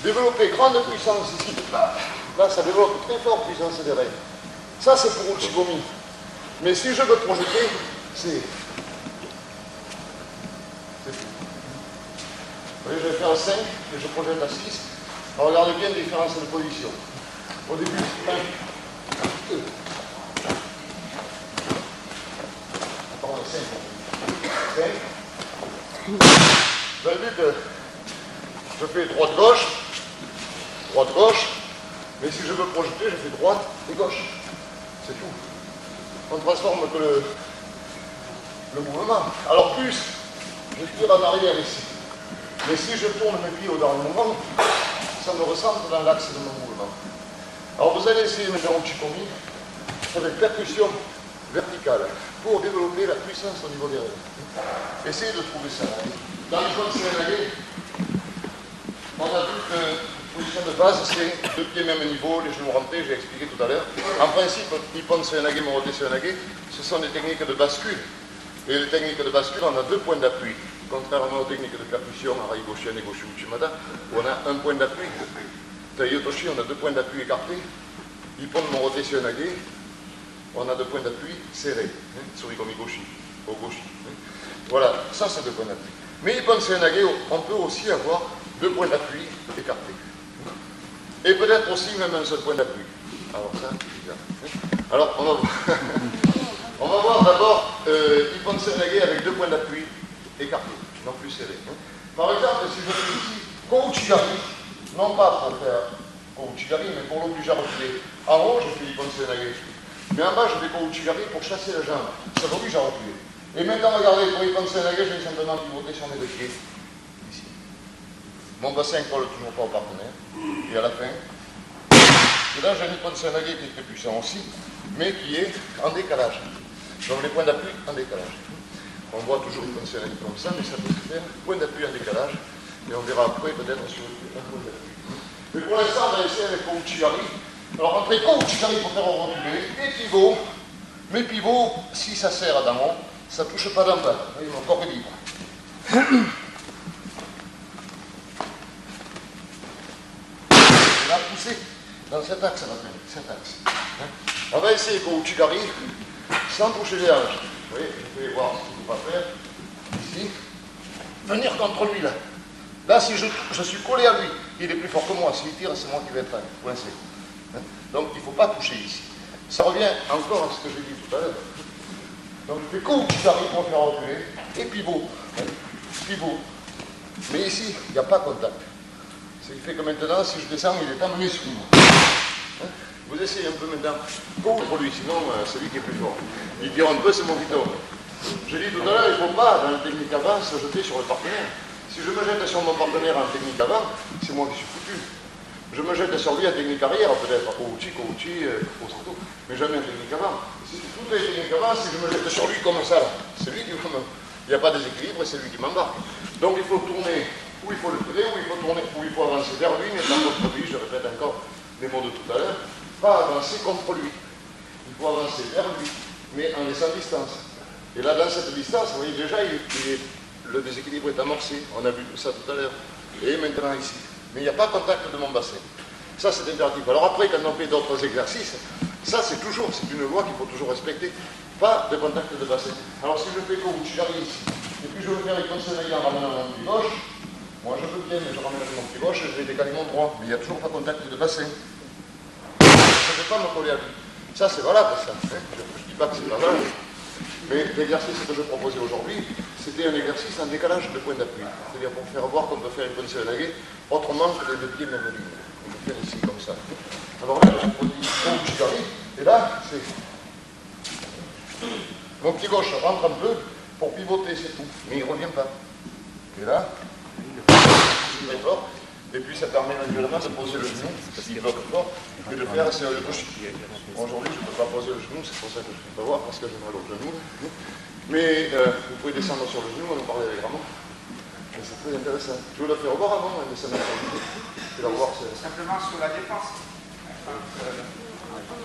Développer grande puissance ici. Là, ça développe très fort puissance des reins. Ça, c'est pour Uchikomi. Mais si je veux projeter, c'est... Vous voyez, je vais faire 5 et je projette à 6. Alors, regardez bien la différence de position. Au début, 1, 2. Pardon, 5. 5. Vous avez vu que je fais droite-gauche, mais si je veux projeter, je fais droite et gauche. C'est tout. On ne transforme que le mouvement. Alors plus, je tire en arrière ici. Mais si je tourne mes pieds dans le mouvement, ça me ressemble dans l'axe de mon mouvement. Alors vous allez essayer maintenant Uchikomi avec percussion verticale pour développer la puissance au niveau des reins. Essayez de trouver ça. Dans les Ippon Seoinage, on a vu que la position de base, c'est deux pieds même niveau, les genoux rentrés, j'ai expliqué tout à l'heure. En principe, Ippon Seoinage, Morote Seoinage, ce sont des techniques de bascule. Et les techniques de bascule, on a 2 points d'appui. Contrairement aux techniques de percussion, Arai Goshin et Goshu Uchimata, où on a 1 point d'appui. Taiyotoshi, on a 2 points d'appui écartés. Ippon Morote Seoinage, on a 2 points d'appui serrés. Surikomi Goshi, au Goshi. Voilà, ça c'est 2 points d'appui. Mais Ippon Seoinage, on peut aussi avoir 2 points d'appui écartés. Et peut-être aussi même un seul point d'appui. Alors ça, c'est bizarre. Alors, on va voir. On va voir d'abord Ippon Seoinage avec 2 points d'appui écartés, non plus serrés. Par exemple, si je fais ici Kouchigari, non pas pour faire Kouchigari, mais pour l'obliger à reculer. En haut, je fais Ippon Seoinage. Mais en bas, je fais Kouchigari pour chasser la jambe. Ça m'oblige à reculer. Et maintenant, regardez, pour Ippon Seoinage, je vais simplement pivoter sur mes 2 pieds. Ici. Mon bassin ne colle toujours pas au partenaire. Et à la fin, et là, j'ai un Ippon Seoinage qui est très puissant aussi, mais qui est en décalage. Donc les points d'appui en décalage. On voit toujours Ippon Seoinage comme ça, mais ça peut se faire point d'appui en décalage. Et on verra après peut-être sur un point d'appui. Mais pour l'instant, on va essayer avec Kouchigari. Alors, entrer Kouchigari pour faire reculer, et pivot. Mais pivot, si ça sert d'en haut, ça ne touche pas d'en bas. Vous voyez, mon corps est libre. On va pousser dans cet axe, cet axe. On va essayer Kouchigari sans toucher les hanches. Vous voyez, je vais voir ce qu'il ne faut pas faire. Ici. Venir contre lui, là. Là, si je suis collé à lui, il est plus fort que moi. S'il tire, c'est moi qui vais être coincé. Donc, il ne faut pas toucher ici. Ça revient encore à ce que j'ai dit tout à l'heure. Donc, je fais Kouchigari pour faire reculer. Et pivot. Pivot. Mais ici, il n'y a pas contact. Ce qui fait que maintenant, si je descends, il est amené sur moi. Vous essayez un peu maintenant. Contre lui, sinon, c'est lui qui est plus fort. Il tire un peu, c'est mon Vito. J'ai dit tout à l'heure, il ne faut pas, dans la technique avant, se jeter sur le partenaire. Si je me jette sur mon partenaire en technique avant, c'est moi qui suis foutu. Je me jette sur lui en technique arrière, peut-être, Kouchi, Osato, mais jamais en technique avant. Si tout est technique avant, si je me jette sur lui comme ça, c'est lui qui va me... Il n'y a pas de déséquilibre et c'est lui qui m'embarque. Donc il faut tourner où il faut le tirer, où il faut tourner, où il faut avancer vers lui, mais pas contre lui, je répète encore les mots de tout à l'heure. Pas avancer contre lui. Il faut avancer vers lui, mais en laissant distance. Et là, dans cette distance, vous voyez déjà, le déséquilibre est amorcé. On a vu tout ça tout à l'heure. Et maintenant ici. Mais il n'y a pas contact de mon bassin. Ça, c'est impératif. Alors après, quand on fait d'autres exercices, ça, c'est une loi qu'il faut toujours respecter. Pas de contact de bassin. Alors si je fais Kouchigari ici, et puis je veux faire Ippon Seoinage en ramenant mon pied gauche, moi je veux bien, mais je ramène mon pied gauche et je vais décaler mon droit. Mais il n'y a toujours pas contact de bassin. Je ne vais pas me coller à lui. Ça, c'est valable, ça. Je ne dis pas que c'est pas valable. Mais l'exercice que je proposais aujourd'hui, c'était un exercice en décalage de point d'appui. C'est-à-dire pour faire voir qu'on peut faire Ippon Seoinage autrement que les 2 pieds même ligne. On peut faire ici comme ça. Alors là, je produis Kouchigari, et là, c'est... Mon pied gauche rentre un peu pour pivoter, c'est tout. Mais il ne revient pas. Et là, très fort. Et puis ça permet éventuellement de poser le genou, parce qu'il bloque fort, et de faire le gauche. Aujourd'hui, je ne peux pas poser le genou, c'est pour ça que je ne peux pas voir, parce que j'ai mal au genou. Mais vous pouvez descendre sur le genou, on en parlait avec Ramon. C'est très intéressant. Je veux le faire voir avant, mais ça m'a fait. Je vais la voir. Simplement sur la défense.